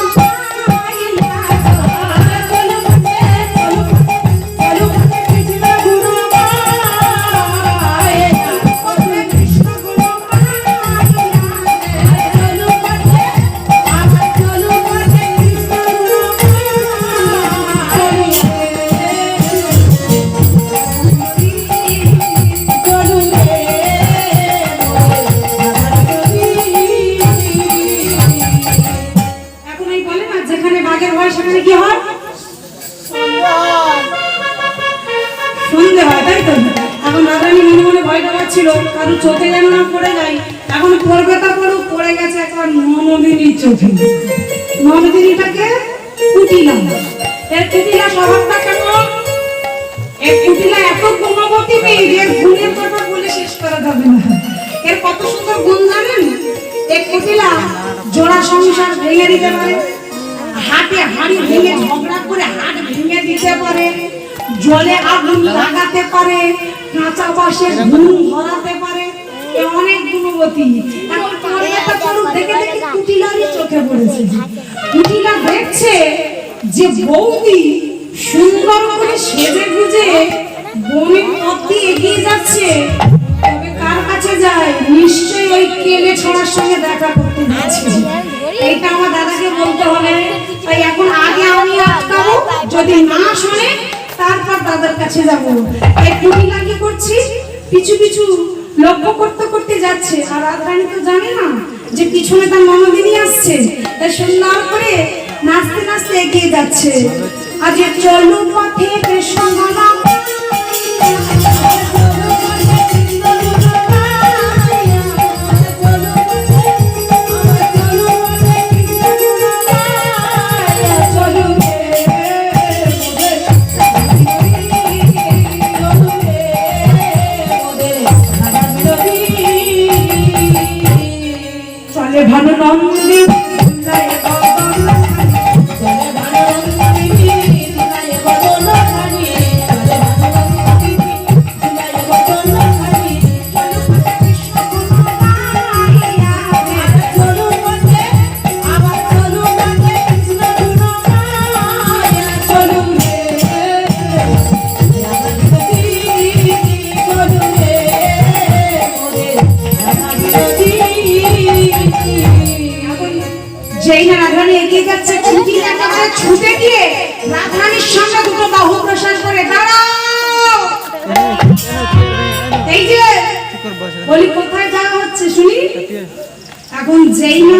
সেখানে কি হয়, সন্ধে হয়, তাই তো? এখন রাধারানী মনে মনে ভয়টা পাচ্ছিল কারণ চোখে যেন না পড়ে যায়। এখন পড়বে তা পড়ুক, পড়ে গেছে একবার ননদিনীর চোখে। ননদিনীটাকে কুটিলা, এর কুটিলা স্বভাবটা কেমন? এর কুটিলা এত গুণবতী মেয়ে, এর গুণের কথা বলে শেষ করা যাবে না। এর কত সুন্দর গুণ জানেন? এই কুটিলা জোড়া সংসার ভেঙে দিতে পারে, হাতে হাড়ি ভেঙে ঝগড়া করে হাত ভেঙে দিতে পারে, জলে আগুন লাগাতে পারে, কাঁচা বাঁশের ঘুম ধরাতে পারে, এ অনেক গুণবতী। এখন পর্দাটা পড়ুক, দেখে দেখে কুটিলারই চোখে পড়েছে। কুটিলা দেখছে যে বৌদি সুন্দর করে সেজে গুজে বনের পথ দিয়ে এগিয়ে যাচ্ছে, তবে কার কাছে যায়? নিশ্চয়ই ওই কেলে ছড়ার সঙ্গে দেখা করতে যাচ্ছে। এইটা আমার দাদাকে বলতে হবে, তাই এখন আগে আমি আটকাবো, যদি না শোনে তারপর দাদার কাছে যাব। এই কুটিলা কি করছি, পিছু পিছু লক্ষ্য করতে করতে যাচ্ছে, আর রাধারানী তো জানে না যে পিছনে তার ননদিনী আসছে, তাই সুন্দর করে নাচতে নাচতে এগিয়ে যাচ্ছে। আজ চলো পথে কৃষ্ণ নাম ভানু নন্দিনী দুলাই বদন খানি, চলে ভানু নন্দিনী দুলাই বদন খানি, চলে ভানু নন্দিনী দুলাই বদন খানি, চলো পথে কৃষ্ণ গুণগাইয়া, চলো পথে আবার চলো পথে কৃষ্ণ গুণগাইয়া, চলো রে রাধা বিরোধী, চলো রে মোদের রাধা বিরোধী। যেই না রাধারানী এগিয়ে যাচ্ছে, ছুটি একেবারে ছুটে গিয়ে রাধারানীর সঙ্গে দুটো বাহু প্রসার করে দাঁড়াও। এই যে বলি কোথায় যাওয়া হচ্ছে শুনি। এখন যেই না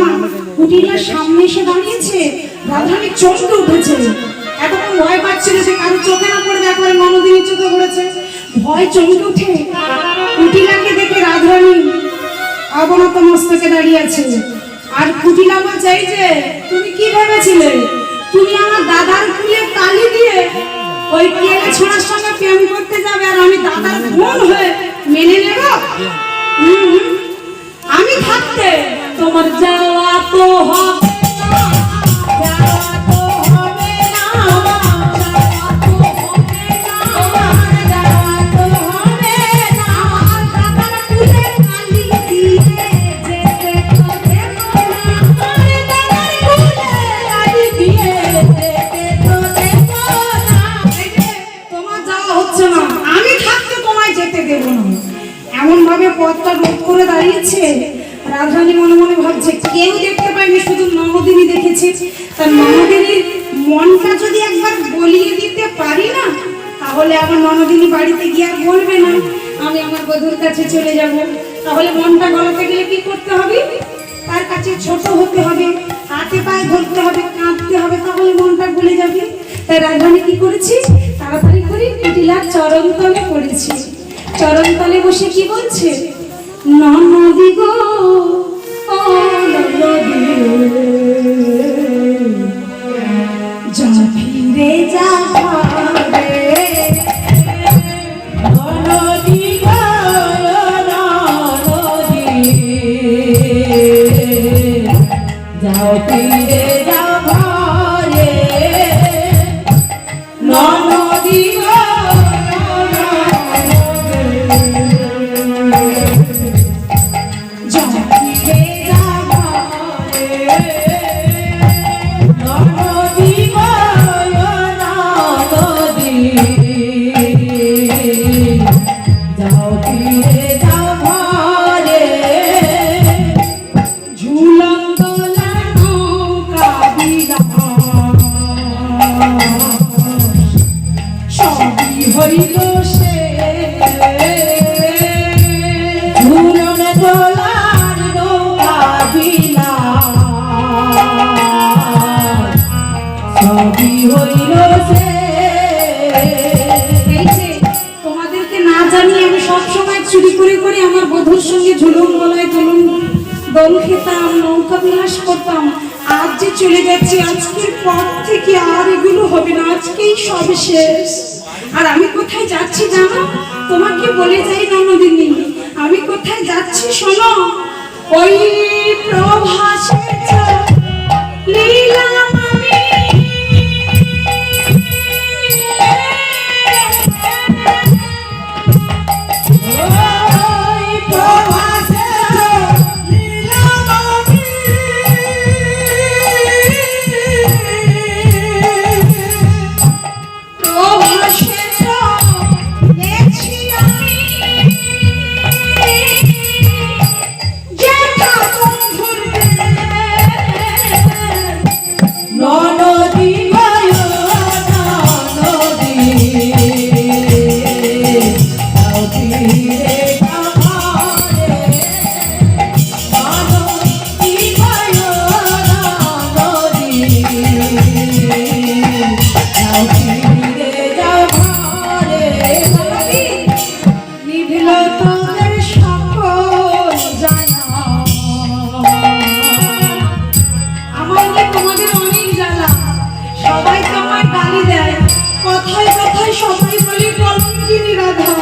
কুটিলার সামনে এসে দাঁড়িয়েছে, রাধারানীর চমকে উঠেছে। এতক্ষণ ভয় পাচ্ছিল যে কারো চোখে না পড়বে, একবারে ননদিনীর চোখে পড়েছে, ভয় চমকে উঠে কুটিলাকে দেখে রাধারানী অবনত মস্তকে দাঁড়িয়ে আছে। আর কুটিলা বলছে, এই যে তুমি কি ভেবেছিলে তুমি আমার দাদার কুলে তালি দিয়ে ওই কেলে ছোড়ার সঙ্গে প্রেম করতে যাবে, আর আমি দাদার বোন হয়ে মেনে নেব? আমি থাকতে তোমার যাওয়া তো হবে না, যাওয়া তো হবে না, যাওয়া তো হবে না, যাওয়া তো হবে না, আমার দাদার কুলে রোধ করে দাঁড়িয়েছে। রাজরানী মনে মনে ভাবছে কেউ দেখতে পায়নি, শুধু ননদিনী দেখেছে। তার ননদিনীর মনটা যদি একবার গলিয়ে দিতে পারি না, তাহলে আমার ননদিনী বাড়িতে গিয়ে আর বলবে না আমি আমার বধূর কাছে চলে যাব। তাহলে মনটা গলাতে গেলে কি করতে হবে? তার কাছে ছোট হতে হবে, হাতে পায়ে ধরতে হবে, কাঁদতে হবে, তাহলে মনটা গলে যাবে। তাই রাজরানী কি করেছি, তাড়াতাড়ি করে মিথিলার চরণতলে পড়েছি। চরণতলে বসে কি বলছে, ননদি গো ও ননদি, যা ফিরে যা ঘরে, ননদি গো ননদি, যাও ফিরে যাও ঘরে। ননদি গো যা ফিরে যা ঘরে, ননদি গো ননদি, যাও ফিরে যাও ঘরে। ঝুলন্ত নৌকা বিলাস, সবই হইল সে, ঝুলন দোলার নৌকা বিলাস, সবই হইল সে। এই যে তোমাদেরকে না জানিয়ে আমি সবসময় চুরি করে করে আমার বধূর সঙ্গে ঝুলন গলায় দোল খেতাম, নৌকা বিলাস করতাম। আজ যে চলে যাচ্ছি, আজকের পর থেকে আর এগুলো হবে না, আজকেই সব শেষ। আর আমি কোথায় যাচ্ছি জানো? তোমাকে বলে যাই ননদিনী, আমি কোথায় যাচ্ছি শোনো। ওই প্রভাসে লীলাম আমি, ওই প্রভাসে লীলাম আমি, প্রভাসে গেছি আমি, যেটা বন্ধুর ননদি গো ননদি, যাও ফিরে যাও ঘরে। ননদি গো ননদি, যাও ফিরে যাও ঘরে। নিভিল তোদের সকল জানা, আমার যে তোমাদের অনেক জ্বালা। সবাই তো আমার গালি দেয়, কথায় কথায় সবাই বলে কলঙ্কিনী রাধা।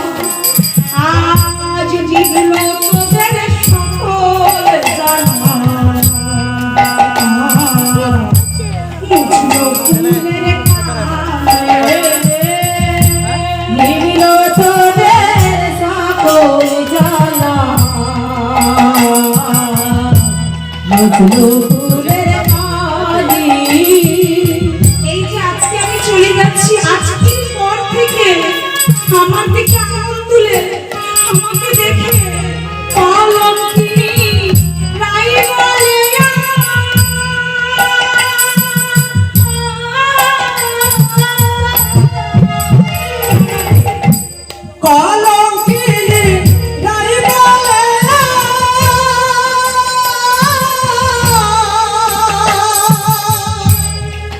আজ নিভিল তোদের সকল জানা, মুছলো ফুলের কালে, নিবিল তোদের সকল জ্বালা, মুছলো ফুলের কালি। এই যে আজকে আমি চলে যাচ্ছি, আজকের পর থেকে আমার দিকে আঙুল তুলে আমাকে দেখে কলঙ্কিনী রাই বলে কলঙ্কিনী রাই বলে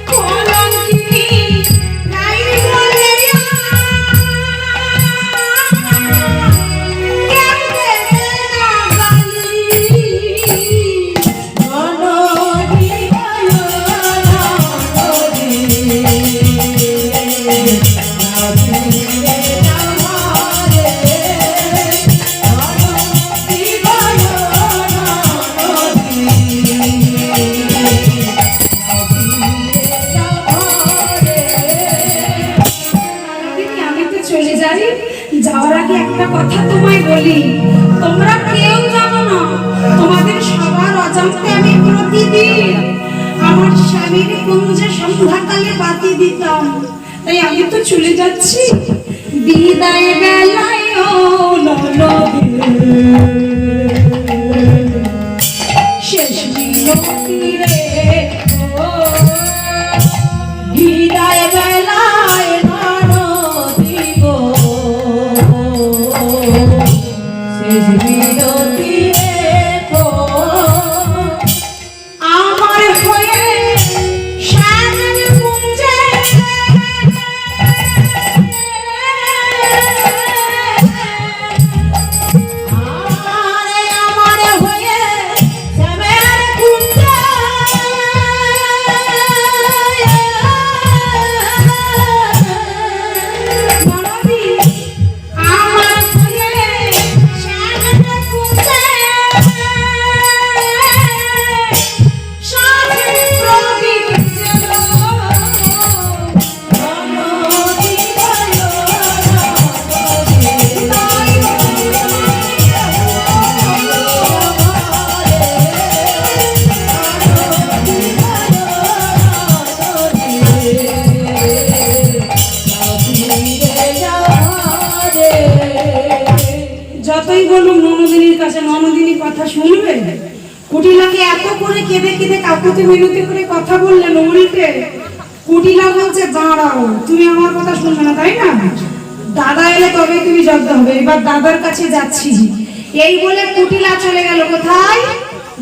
কলঙ্কিনী রাই বলে কেমনে না গালি। ননদি গো ননদি, যাও ফিরে যাও ঘরে। ননদি গো ননদি, যাও ফিরে যাও ঘরে। দিদি, আমি তো চলে যাই, যাওয়ার আগে একটা কথা তোমায় বলি। তোমরা কেউ জানো না, তোমাদের সবার অজান্তে আমি প্রতিদিন আমার স্বামীর কুঞ্জে সন্ধ্যাকালে বাতি দিতাম। তাই আমি তো চলে যাচ্ছি, বিদায় বেলায় ও ননদি শেষ মিনতি রে ও হৃদয় বেলায় ভারতী গো শেষ মিনতি রে গো আমার হয়ে শ্যামল কুঞ্জে আমার হয়ে শ্যামল কুঞ্জে মনবি আমার হয়ে শ্যামল কুঞ্জে সাথে প্রদীপ জ্বালো মনবি ভালো যতই বলুন ননদিনীর কাছে ননদিনীর কথা শুনবে কুটিলাকে এত করে কেঁদে কেঁদে কাকুতি মিনতি করে কথা বললেন উল্টে কুটিলা বলছে দাঁড়াও তুমি আমার কথা শুনবে না তাই না দাদা এলে তবে তুমি জব্দ হবে এবার দাদার কাছে যাচ্ছি এই বলে কুটিলা চলে গেল কোথায়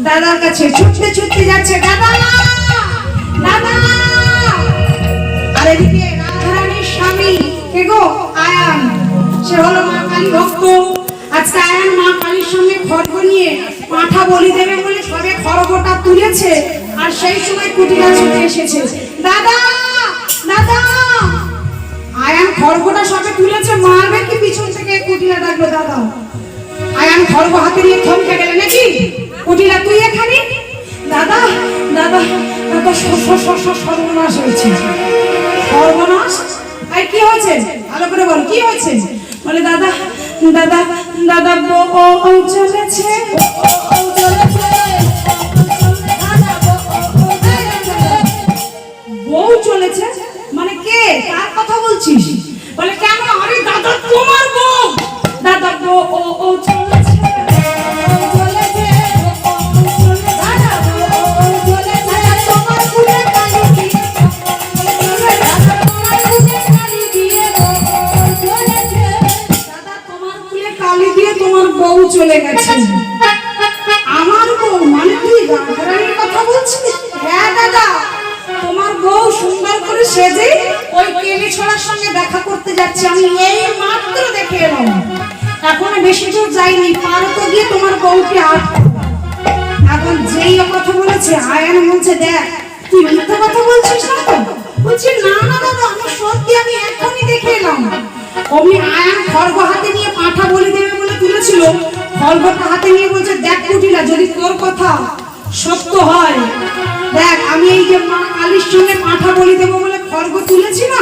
দাদার কাছে ছুটতে ছুটতে যাচ্ছে দাদা দাদা আর এদিকে রাধারানীর স্বামী কে গো আয়ান সে হলো মা কালী ভক্ত আজকে আয়ান মা কালীর সামনে খড়গ নিয়ে পাঁঠা বলি দেবে বলে সবে খড়গটা তুলেছে আর সেই সময় কুটিলা ছুটে এসেছে দাদা দাদা আয়ান খড়গটা সবে তুলেছে মারবে কি পিছন থেকে কুটিলা ডাকলো দাদা আয়ান খড়গ হাতে নিয়ে থমকে গেলে নাকি কুটিলা তুই এখানে দাদা দাদা দাদা সর্বনাশ হয়েছে সর্বনাশ আর কি হয়েছে ভালো করে বল কি হয়েছে বলে দাদা দাদা দাদা বউ চলেছে বউ চলেছে মানে কে কার কথা বলছিস বলে কেন আরে দাদা তোমার বউ দাদা বউ চলেছে বউ চলে গেছে আমার বউ মানে তুই রাধারানীর কথা বলছিস হ্যাঁ দাদা তোমার বউ সুন্দর করে সেজে ওই কেলি ছড়ার সঙ্গে দেখা করতে যাচ্ছে আমি এই মাত্র দেখে এলাম এখনো বেশি দূর যাইনি পারো তো গিয়ে তোমার বউকে এখন যেই কথা বলেছে আয়ান বলছে দেখ তুই মিথ্যা কথা বলছিস না তো বলছি না না দাদা আমি সত্যি আমি এখনই দেখে এলাম অমনি আয়ান খড়গ হাতে নিয়ে পাঁঠা বলি দেবে বলে তুলেছিল খড়গটা হাতে নিয়ে বলছে দেখ কুটিলা যদি তোর কথা সত্য হয় দেখ আমি এই যে মা কালীর সঙ্গে পাঁঠা বলি দেবো বলে খড়গ তুলেছি না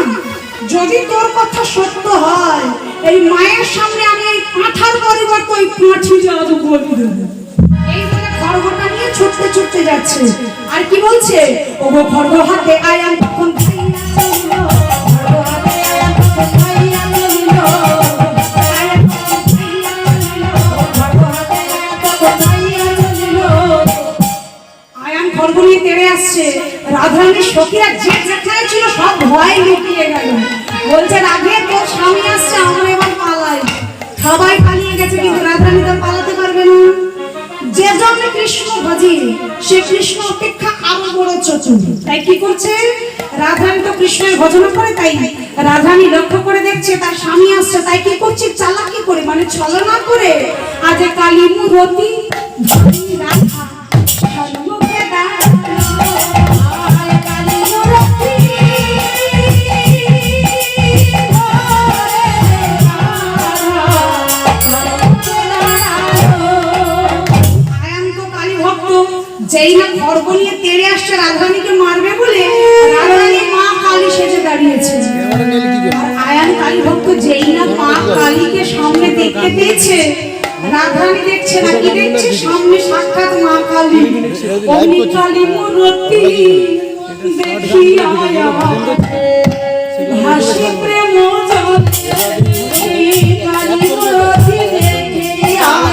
যদি তোর কথা সত্য হয় এই মায়ের সামনে আমি এই পাঁঠার পরিবর্তে ওই পাঁঠি জাদু বলি দেবো এই বলে খড়গটা নিয়ে ছুটতে ছুটতে যাচ্ছে আর কি বলছে ওগো খড়গ হাতে আয়ান তখন রাধারানীর সখীরা যে যেখানে ছিল সব ভয় লুকিয়ে গেল বলছে রাধে তোর স্বামী আসছে আমরা এবার পালাই সবাই পালিয়ে গেছে কিন্তু রাধারানী তো পালাতে পারবে না যে জন্য কৃষ্ণ ভজি সে কৃষ্ণ অপেক্ষা আরো বড় চতুর তাই কি করছে রাধারানী তো কৃষ্ণের ভজন করে তাই রাধারানী লক্ষ্য করে দেখছে তার স্বামী আসছে তাই কি করছে চালাকি করে মানে ছলনা করে আজ কালী মূরতি রাধা যেই না খড়গ নিয়ে তেড়ে আসছে রাধারানীকে মারবে বলে রাধারানী মা কালী সেজে দাঁড়িয়েছে আর আয়ান কালী ভক্ত যেই না মা কালীকে সামনে দেখতে পেয়েছে রাধারানী দেখছে না কি দেখছে সামনে সাক্ষাৎ মা কালী অমনি কালী মূরতি দেখি আয়া হাসি প্রেম জগতে কালী মূরতি দেখি আয়া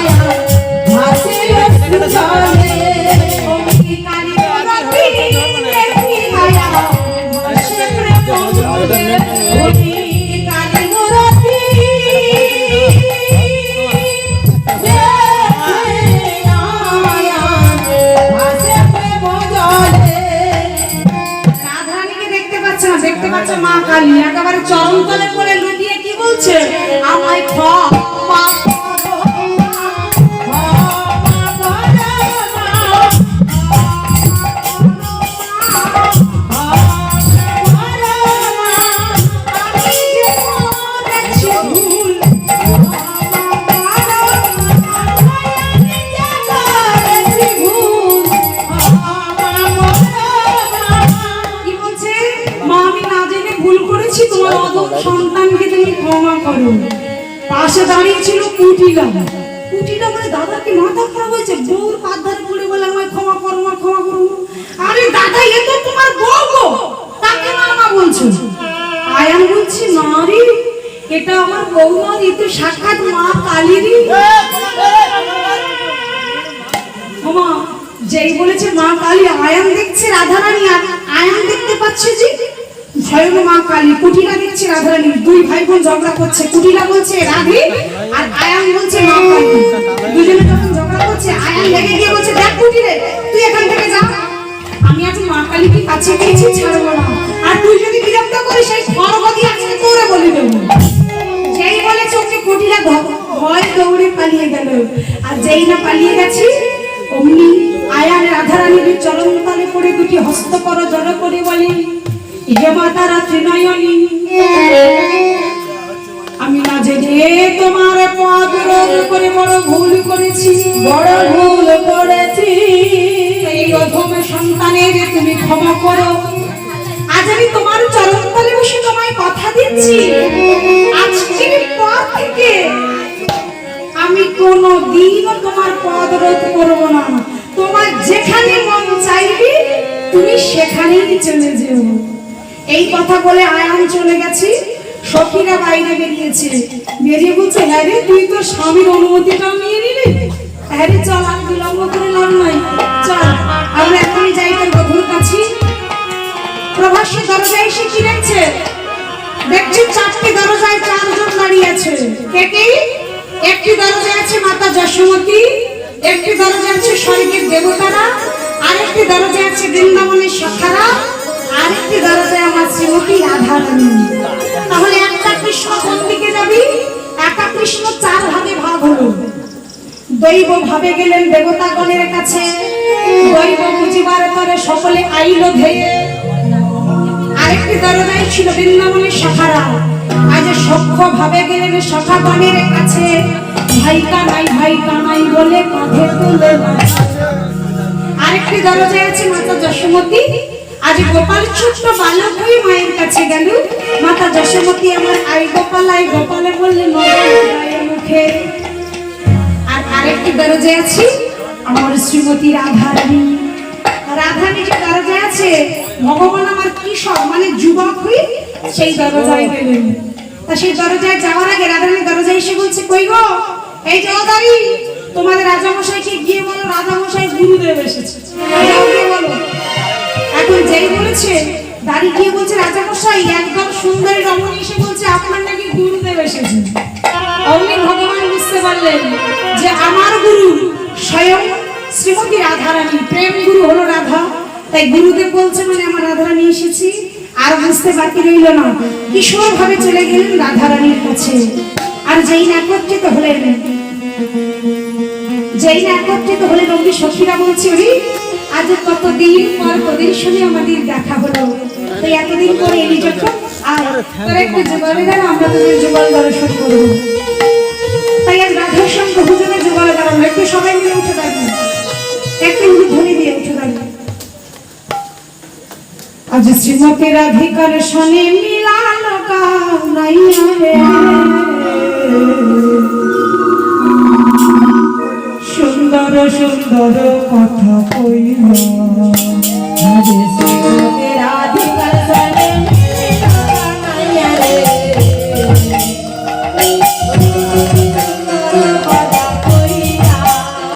পাচ্ছে মা কালী একেবারে চরণ তলে পড়ে লুটিয়ে কি বলছে, আমায় ক্ষমা করো মা, তোমার অদম সন্তানকে তুমি ক্ষমা করো। পাশে দাঁড়িয়ে ছিল কুটিলা। কুটিলা বলে দাদা কি মাথা খারাপ হয়েছে, বউর পাত ধরে পড়ে বলে আমায় ক্ষমা করো মা, ক্ষমা করো। আরে দাদা এ তো তোমার বউ গো, তাকে মা বলছো। আয়ান বলছি না রে, এটা আমার বউ না, এ তো সাক্ষাৎ মা কালীরই। মামা যেই বলেছে মা কালী, আয়ান দেখছে রাধারানী আর আয়ান দেখতে পাচ্ছে যে স্বয়ং মা কালী। কুটিলা দেখছে রাধারানী, দুই ভাই বোন ঝগড়া করছে। কুটিলা বলছে রাধে আর আয়ান বলছে মা কালী। দুজনে যখন ঝগড়া করছে আয়ান লেগে গিয়ে বলছে, দেখ কুটিলে তুই এখান থেকে যা, আমি আজ মা কালীকে কাছে পেয়েছি, ছাড়বো না। আর তুই যদি বিরক্ত করিস সেই খড়গ দিয়ে আজকে তোরে বলে দেবো। যেই বলে চোখে কুটিলা ভয় দৌড়ে পালিয়ে গেল। আর যেই না পালিয়ে গেছি অমনি আয়ান রাধারানীর চরণ তলে পড়ে দুটি হস্ত করো জড়ো করে বলে, হে মাতারা ত্রিনয়নী, আমি না জেনে তোমার পদ রোধ করে বড় ভুল করেছি, বড় ভুল করেছি। এই অধম সন্তানের তুমি ক্ষমা করো। আজ আমি তোমার চরণ তলে বসে তোমায় কথা দিচ্ছি, আজকের পর থেকে আমি কোনদিনও তোমার পদ রোধ করবো না। তোমার যেখানে মন চাইবে তুমি সেখানেই চলে যেও। এই কথা বলে আয়ান চলে গেছি। সখীরা বাইরে বেরিয়েছে, বেরিয়ে বলছে, হ্যাঁ রে তুই তো স্বামীর অনুমতিটা নিয়ে নিলি, হ্যাঁ রে চল আর বিলম্ব করে লাভ নাই, চল আমরা এখনই যাই তোর বধুর কাছে। প্রভাসী দরজায় এসে কি দেখছে, দেখছি চারটি দরজায় চারজন দাঁড়িয়ে আছে। কে কে? একটি দরজায় আছে মাতা যশোমতী, একটি দরজায় আছে স্বর্গের দেবতারা, আরেকটি দরজায় আছে বৃন্দাবনের সখারা, আরেকটি দরজায় আমার শ্রীমতী রাধারানী। তাহলে একটা কৃষ্ণ কোন দিকে যাবি? একা কৃষ্ণ চার ভাগে ভাগ হলো। দৈব ভাবে গেলেন দেবতাগণের কাছে, দৈব বুঝিবার তরে সকলে আইল ধেয়ে। আরেকটি দরজায় ছিল বৃন্দাবনের সখারা, আজ সখ্য ভাবে গেলেন সখাগণের কাছে, ভাই কানাই বলে কাঁধে তুলে। আরেকটি দরজায় আছে মাতা যশোমতী, আজ গোপাল ছোট্ট বালক হয়ে মায়ের কাছে গেল। মাতা যশোমতী আমার আই গোপালে বললেন মুখে। আর আরেকটি দরজায় আছে আমার শ্রীমতী রাধারানী। রাধারানী যে দরজায় আছে, ভগবান আমার কিশোর মানে যুবক হয়ে সেই দরজায় গেলেন। তা সেই দরজায় যাওয়ার আগে রাধারানী দরজায় এসে বলছে, কই গো এই যে দাঁড়ি, তোমাদের রাজামশাইকে গিয়ে বলো রাজামশাই গুরুদেব এসেছে, যাও গিয়ে বলো। এখন যেই বলেছে দাঁড়ি গিয়ে বলছে, রাজামশাই একদম সুন্দরী রমণী এসে বলছে আপনার নাকি গুরুদেব এসেছে। অমনি ভগবান বুঝতে পারলেন যে আমার গুরু স্বয়ং শ্রীমতী রাধারানী, প্রেম গুরু হলো রাধা, তাই গুরুদেব বলছে মানে আমার রাধারানী এসেছি। আর বুঝতে বাকি রইল না, কিশোর ভাবে চলে গেলেন রাধারানীর কাছে। আর যেই না একত্রিত হলেন অমনি সখীরা বলছে, ওরে আজ কতদিন পর তোদের সঙ্গে আমাদের দেখা হলো, তাই এতদিন পরে এলি যখন আর তোর একটু যুগলে দাঁড়া, আমরা তোদের যুগল দর্শন করবো। তাই আজ রাধার সঙ্গে হুজুরে যুগলে দাঁড়ানো, একটু সবাই মিলে উঠে দাঁড়িয়ে, একটু ধ্বনি দিয়ে উঠে দাঁড়িয়ে। আজ শ্রীমতী রাধিকার শনে মিলালো কানাইয়া রে, সুন্দর সুন্দর কথা কইলা।